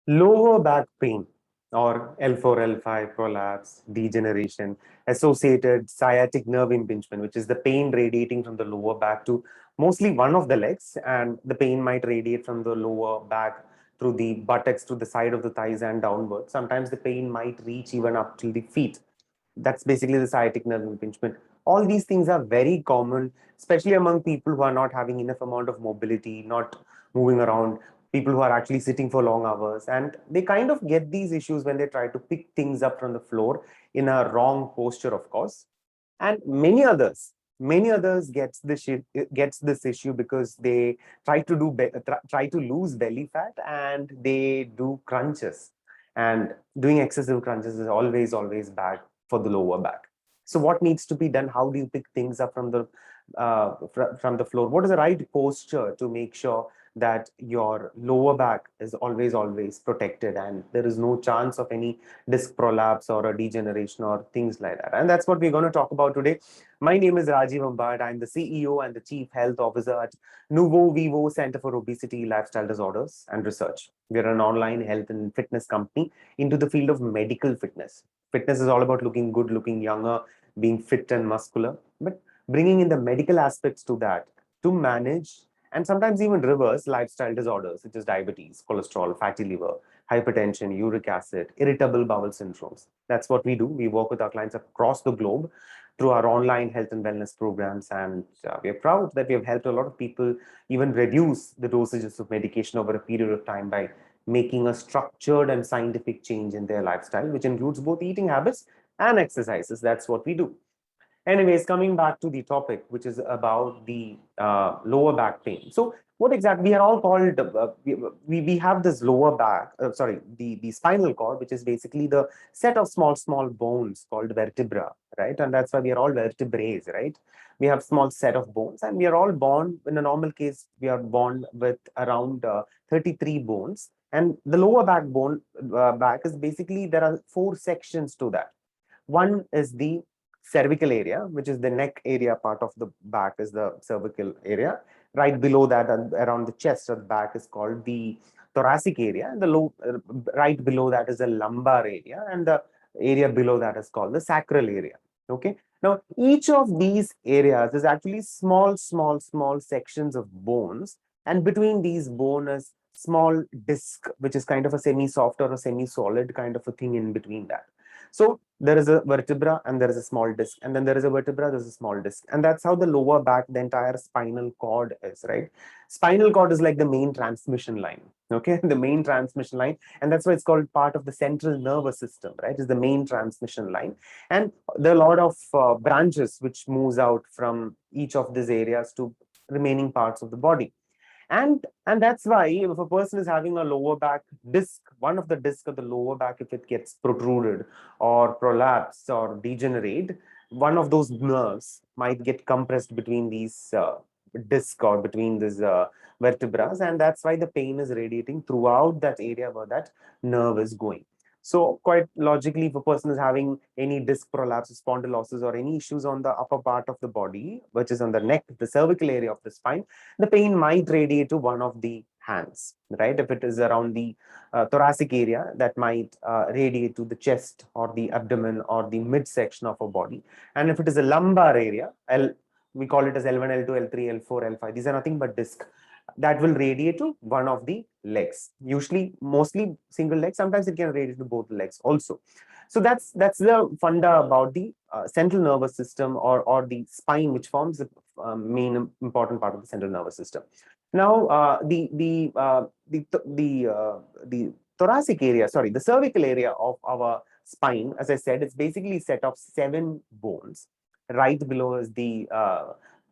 Lower back pain or L4, L5 prolapse, degeneration, associated sciatic nerve impingement, which is the pain radiating from the lower back to mostly one of the legs, and the pain might radiate from the lower back through the buttocks to the side of the thighs and downward. Sometimes the pain might reach even up till the feet. That's basically the sciatic nerve impingement. All these things are very common, especially among people who are not having enough amount of mobility, not moving around, people who are actually sitting for long hours, and they kind of get these issues when they try to pick things up from the floor in a wrong posture, of course. And many others gets this issue because they try to lose belly fat, and they do crunches, and doing excessive crunches is always bad for the lower back. So what needs to be done? How do you pick things up from the from the floor? What is the right posture to make sure that your lower back is always protected and there is no chance of any disc prolapse or a degeneration or things like that? And that's what we're going to talk about today. My name is Rajiv Ambat. I'm the CEO and the Chief Health Officer at NuvoVivo Center for Obesity, Lifestyle Disorders and Research. We're an online health and fitness company into the field of medical fitness. Fitness is all about looking good, looking younger, being fit and muscular, but bringing in the medical aspects to that to manage and sometimes even reverse lifestyle disorders such as diabetes, cholesterol, fatty liver, hypertension, uric acid, irritable bowel syndromes. That's what we do. We work with our clients across the globe through our online health and wellness programs. And we are proud that we have helped a lot of people even reduce the dosages of medication over a period of time by making a structured and scientific change in their lifestyle, which includes both eating habits and exercises. That's what we do. Anyways, coming back to the topic, which is about the lower back pain. So, what exactly we are all called? We have this lower back, sorry, the spinal cord, which is basically the set of small bones called vertebra, right? And that's why we are all vertebrates, right? We have small set of bones, and we are all born. In a normal case, we are born with around 33 bones, and the lower backbone back is basically there are four sections to that. One is the cervical area, which is the neck area part of the back, is the cervical area. Right below that, around the chest or the back, is called the thoracic area. And the right below that is the lumbar area, and the area below that is called the sacral area. Okay. Now, each of these areas is actually small sections of bones, and between these bones is small disc, which is kind of a semi-soft or a semi-solid kind of a thing in between that. So there is a vertebra and there is a small disc, and then there is a vertebra, there's a small disc, and that's how the lower back, the entire spinal cord is, right? Spinal cord is like the main transmission line, okay? The main transmission line, and that's why it's called part of the central nervous system, right? Is the main transmission line, and there are a lot of branches which moves out from each of these areas to remaining parts of the body. And that's why if a person is having a lower back disc, one of the disc of the lower back, if it gets protruded or prolapse or degenerate, one of those nerves might get compressed between these disc or between these vertebrae, and that's why the pain is radiating throughout that area where that nerve is going. So quite logically, if a person is having any disc prolapse, spondylosis, or any issues on the upper part of the body, which is on the neck, the cervical area of the spine, the pain might radiate to one of the hands, right? If it is around the thoracic area, that might radiate to the chest or the abdomen or the midsection of a body. And if it is a lumbar area, we call it as L1, L2, L3, L4, L5. These are nothing but disc that will radiate to one of the legs. Usually, mostly single leg. Sometimes it can radiate to both legs also. So that's the funda about the central nervous system or the spine, which forms the main important part of the central nervous system. Now, the thoracic area, sorry, the cervical area of our spine, as I said, it's basically a set of 7 bones. Right below is the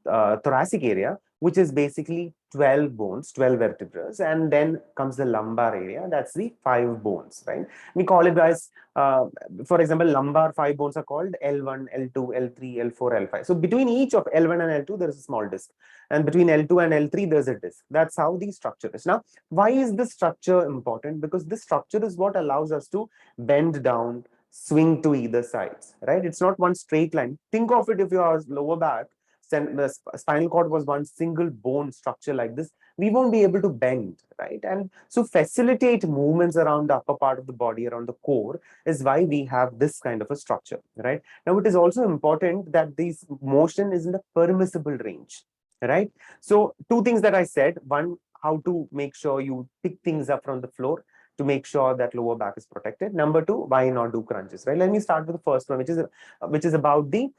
thoracic area, which is basically 12 bones, 12 vertebrae, and then comes the lumbar area. That's the 5 bones, right? We call it as, for example, lumbar 5 bones are called L1, L2, L3, L4, L5. So between each of L1 and L2, there is a small disc, and between L2 and L3, there's a disc. That's how the structure is. Now, why is this structure important? Because this structure is what allows us to bend down, swing to either sides, right? It's not one straight line. Think of it, if your lower back spinal cord was one single bone structure like this, we won't be able to bend, right? And so facilitate movements around the upper part of the body, around the core, is why we have this kind of a structure, right? Now, it is also important that this motion is in the permissible range, right? So two things that I said: one, how to make sure you pick things up from the floor to make sure that lower back is protected. Number two, why not do crunches, right? Let me start with the first one, which is about the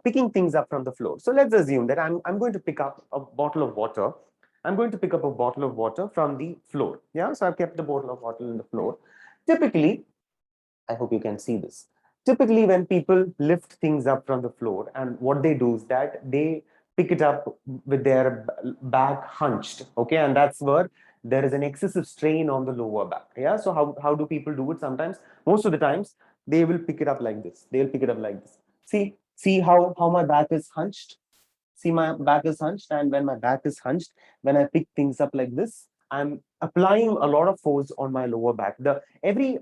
picking things up from the floor. So let's assume that I'm going to pick up a bottle of water. I'm going to pick up a bottle of water from the floor. Yeah, so I've kept the bottle of water in the floor. Typically, I hope you can see this. Typically, when people lift things up from the floor, and what they do is that they pick it up with their back hunched, okay, and that's where there is an excessive strain on the lower back. Yeah, so how do people do it? Sometimes, most of the times, they will pick it up like this. They'll pick it up like this. See how my back is hunched. See, my back is hunched, and when my back is hunched, when I pick things up like this, I'm applying a lot of force on my lower back. The every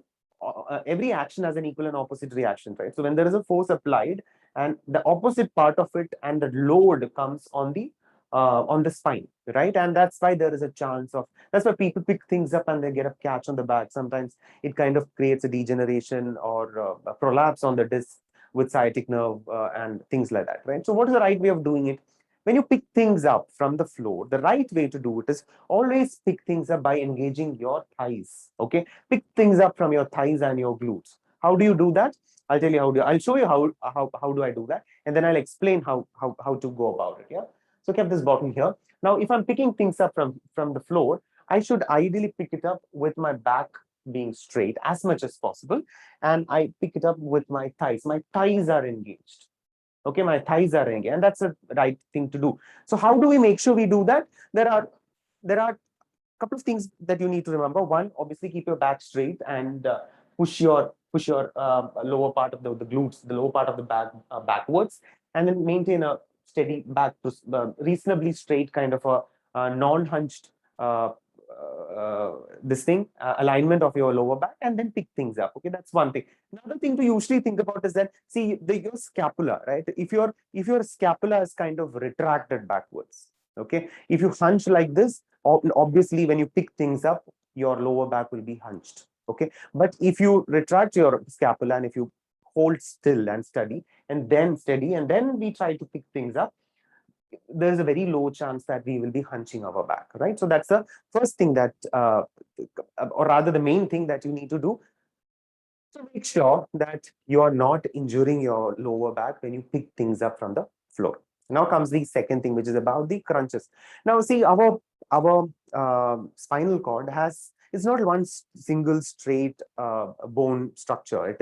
action has an equal and opposite reaction, right? So when there is a force applied, and the opposite part of it and the load comes on the spine, right? And that's why there is a chance of, that's why people pick things up and they get a catch on the back. Sometimes it kind of creates a degeneration or a prolapse on the disc with sciatic nerve and things like that, right? So what is the right way of doing it? When you pick things up from the floor, the right way to do it is always pick things up by engaging your thighs, okay? Pick things up from your thighs and your glutes. How do you do that? I'll tell you I'll show you how do I do that, and then I'll explain how to go about it. Yeah. So I kept this bottle here. Now, if I'm picking things up from the floor, I should ideally pick it up with my back being straight as much as possible, and I pick it up with my thighs. My thighs are engaged. Okay, my thighs are engaged, and that's the right thing to do. So how do we make sure we do that? There are a couple of things that you need to remember. One, obviously keep your back straight and push your lower part of the glutes, the lower part of the back backwards, and then maintain a steady back to reasonably straight kind of a non-hunched uh, this thing alignment of your lower back, and then pick things up. Okay, that's one thing. Another thing to usually think about is that, see, your scapula, right? If your scapula is kind of retracted backwards, okay, if you hunch like this, obviously when you pick things up, your lower back will be hunched, okay? But if you retract your scapula and if you hold still and steady and then we try to pick things up, there's a very low chance that we will be hunching our back, right? So that's the first thing that or rather the main thing that you need to do to make sure that you are not injuring your lower back when you pick things up from the floor. Now comes the second thing, which is about the crunches. Now, see, our spinal cord it's not one single straight bone structure.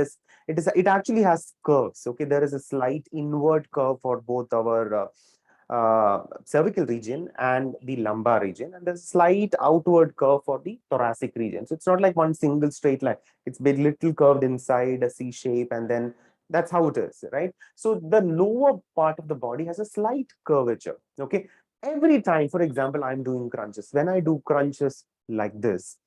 It actually has curves. Okay, there is a slight inward curve for both our cervical region and the lumbar region, and there's a slight outward curve for the thoracic region. So it's not like one single straight line. It's a little curved inside, a C shape, and then that's how it is, right? So the lower part of the body has a slight curvature. Okay, every time, for example, I'm doing crunches. When I do crunches like this,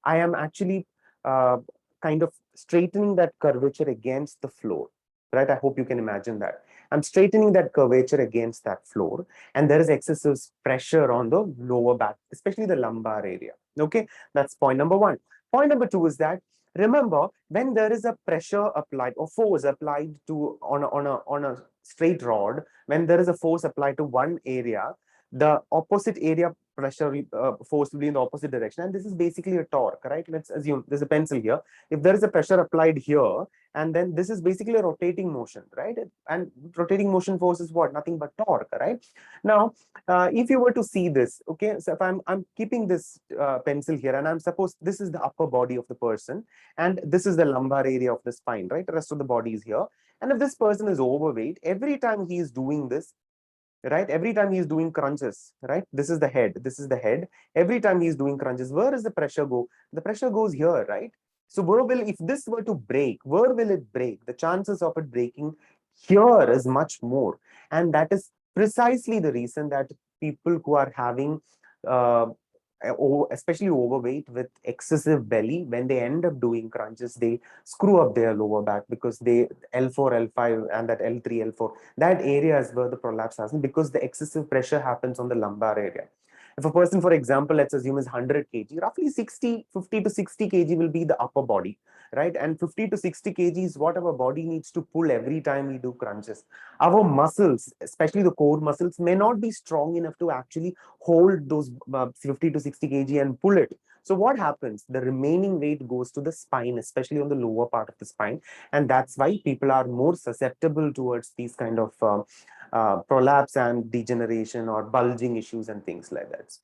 I am actually kind of straightening that curvature against the floor, right? I hope you can imagine that. I'm straightening that curvature against that floor, and there is excessive pressure on the lower back, especially the lumbar area. Okay, that's point number one. Point number two is that, remember, when there is a pressure applied or force applied to on a straight rod, when there is a force applied to one area, the opposite area pressure force will be in the opposite direction, and this is basically a torque, right? Let's assume there's a pencil here. If there is a pressure applied here, and then this is basically a rotating motion, right? And rotating motion force is what? Nothing but torque, right? Now, if you were to see this, okay, so if I'm keeping this pencil here, and I'm suppose this is the upper body of the person, and this is the lumbar area of the spine, right? The rest of the body is here. And if this person is overweight, every time he is doing this, right, every time he's doing crunches, right, this is the head. Every time he's doing crunches, where does the pressure go? The pressure goes here, right? So if this were to break, where will it break? The chances of it breaking here is much more, and that is precisely the reason that people who are having especially overweight with excessive belly, when they end up doing crunches, they screw up their lower back because they L4, L5, and that L3, L4, that area is where the prolapse happens because the excessive pressure happens on the lumbar area. If a person, for example, let's assume is 100 kg, roughly 50 to 60 kg will be the upper body, right? And 50 to 60 kg is what our body needs to pull every time we do crunches. Our muscles, especially the core muscles, may not be strong enough to actually hold those 50 to 60 kg and pull it. So what happens? The remaining weight goes to the spine, especially on the lower part of the spine. And that's why people are more susceptible towards these kind of prolapse and degeneration or bulging issues and things like that.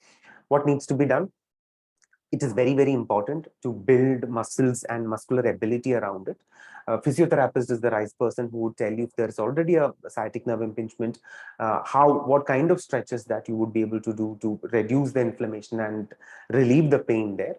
What needs to be done? It is very, very important to build muscles and muscular ability around it. A physiotherapist is the right person who would tell you if there's already a sciatic nerve impingement, what kind of stretches that you would be able to do to reduce the inflammation and relieve the pain there.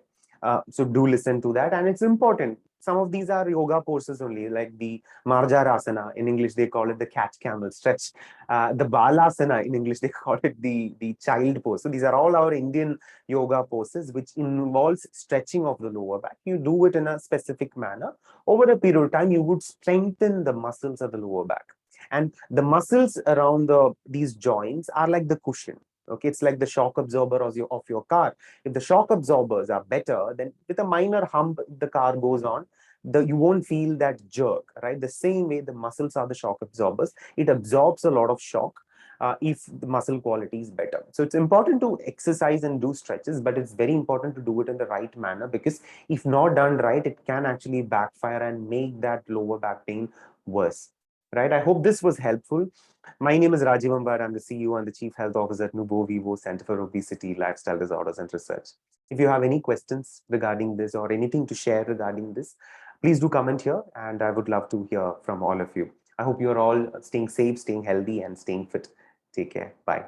So do listen to that, and it's important. Some of these are yoga poses only, like the Marjarasana. In English, they call it the cat camel stretch. The Balasana, in English, they call it the child pose. So these are all our Indian yoga poses, which involves stretching of the lower back. You do it in a specific manner. Over a period of time, you would strengthen the muscles of the lower back. And the muscles around these joints are like the cushion. Okay, it's like the shock absorber of your car. If the shock absorbers are better, then with a minor hump, the car goes on. You won't feel that jerk, right? The same way the muscles are the shock absorbers. It absorbs a lot of shock if the muscle quality is better. So it's important to exercise and do stretches, but it's very important to do it in the right manner, because if not done right, it can actually backfire and make that lower back pain worse. Right? I hope this was helpful. My name is Rajiv Ambat. I'm the CEO and the Chief Health Officer at NuvoVivo Center for Obesity, Lifestyle Disorders and Research. If you have any questions regarding this or anything to share regarding this, please do comment here, and I would love to hear from all of you. I hope you're all staying safe, staying healthy, and staying fit. Take care. Bye.